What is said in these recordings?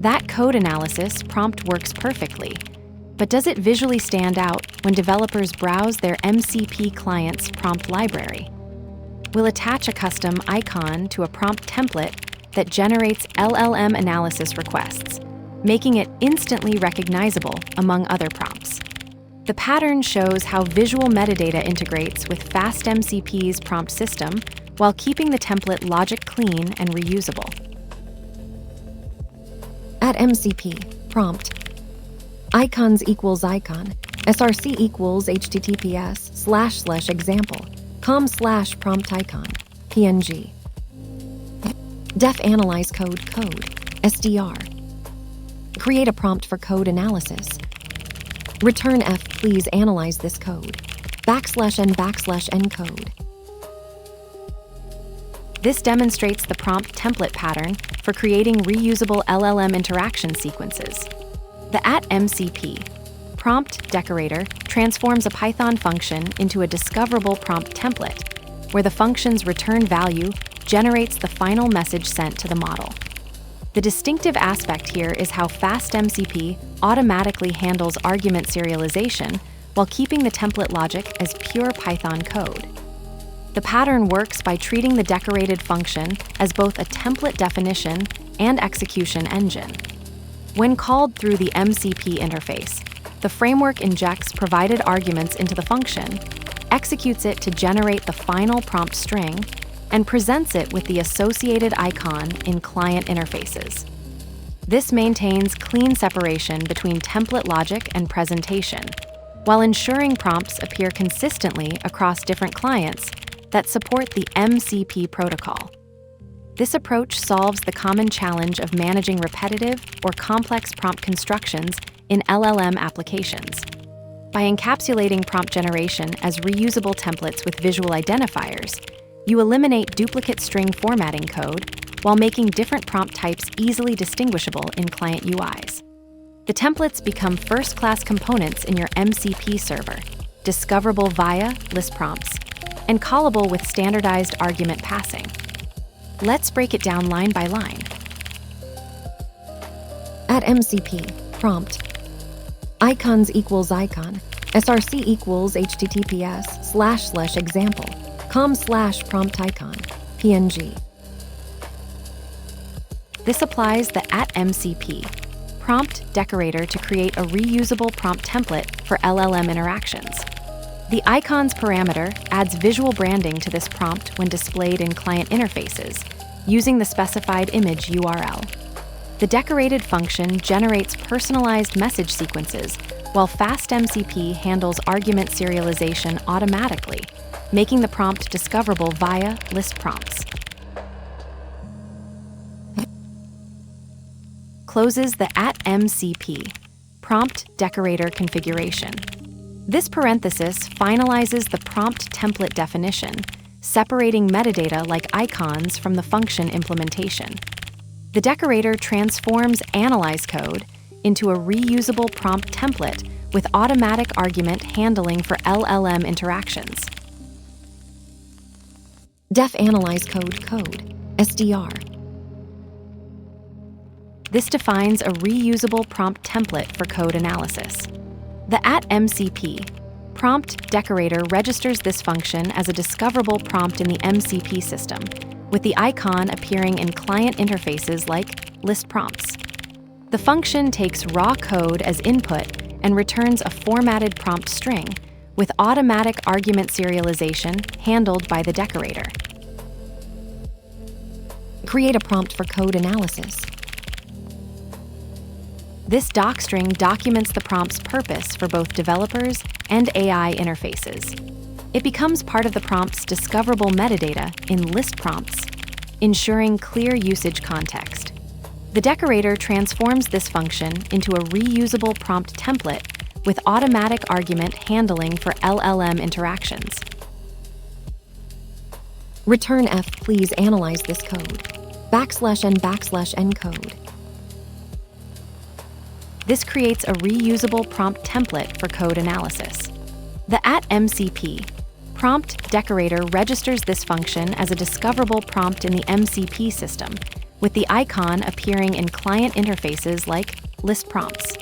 That code analysis prompt works perfectly, but does it visually stand out when developers browse their MCP client's prompt library? We'll attach a custom icon to a prompt template that generates LLM analysis requests, making it instantly recognizable among other prompts. The pattern shows how visual metadata integrates with FastMCP's prompt system while keeping the template logic clean and reusable. At MCP, prompt, icons equals icon, src equals https://example, com/prompt icon, png. Def analyze code, SDR. Create a prompt for code analysis. Return F, please analyze this code, \n code. This demonstrates the prompt template pattern for creating reusable LLM interaction sequences. The @MCP prompt decorator transforms a Python function into a discoverable prompt template, where the function's return value generates the final message sent to the model. The distinctive aspect here is how FastMCP automatically handles argument serialization while keeping the template logic as pure Python code. The pattern works by treating the decorated function as both a template definition and execution engine. When called through the MCP interface, the framework injects provided arguments into the function, executes it to generate the final prompt string, and presents it with the associated icon in client interfaces. This maintains clean separation between template logic and presentation, while ensuring prompts appear consistently across different clients that support the MCP protocol. This approach solves the common challenge of managing repetitive or complex prompt constructions in LLM applications. By encapsulating prompt generation as reusable templates with visual identifiers, you eliminate duplicate string formatting code while making different prompt types easily distinguishable in client UIs. The templates become first-class components in your MCP server, discoverable via list prompts, and callable with standardized argument passing. Let's break it down line by line. At MCP, prompt, icons equals icon, src equals https://example, com/prompt icon, png. This applies the @MCP prompt decorator to create a reusable prompt template for LLM interactions. The icons parameter adds visual branding to this prompt when displayed in client interfaces, using the specified image URL. The decorated function generates personalized message sequences, while FastMCP handles argument serialization automatically, making the prompt discoverable via list prompts. Closes the @MCP prompt decorator configuration. This parenthesis finalizes the prompt template definition, separating metadata like icons from the function implementation. The decorator transforms analyze code into a reusable prompt template with automatic argument handling for LLM interactions. Def analyze code, SDR. This defines a reusable prompt template for code analysis. The @MCP prompt decorator registers this function as a discoverable prompt in the MCP system, with the icon appearing in client interfaces like list prompts. The function takes raw code as input and returns a formatted prompt string, with automatic argument serialization handled by the decorator. Create a prompt for code analysis. This docstring documents the prompt's purpose for both developers and AI interfaces. It becomes part of the prompt's discoverable metadata in list prompts, ensuring clear usage context. The decorator transforms this function into a reusable prompt template with automatic argument handling for LLM interactions. Return F, please analyze this code, \n code. This creates a reusable prompt template for code analysis. The @MCP prompt decorator registers this function as a discoverable prompt in the MCP system, with the icon appearing in client interfaces like list prompts.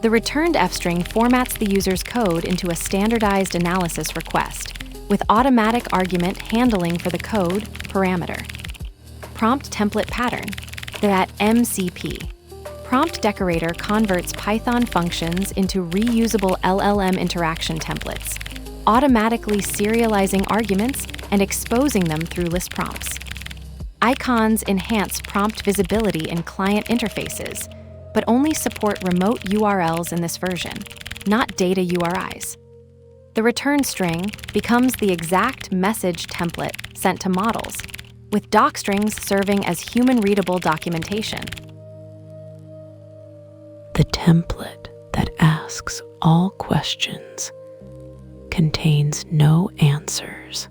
The returned f-string formats the user's code into a standardized analysis request, with automatic argument handling for the code parameter. Prompt template pattern, the MCP. Prompt decorator converts Python functions into reusable LLM interaction templates, automatically serializing arguments and exposing them through list prompts. Icons enhance prompt visibility in client interfaces, but only support remote URLs in this version, not data URIs. The return string becomes the exact message template sent to models, with docstrings serving as human-readable documentation. The template that asks all questions contains no answers.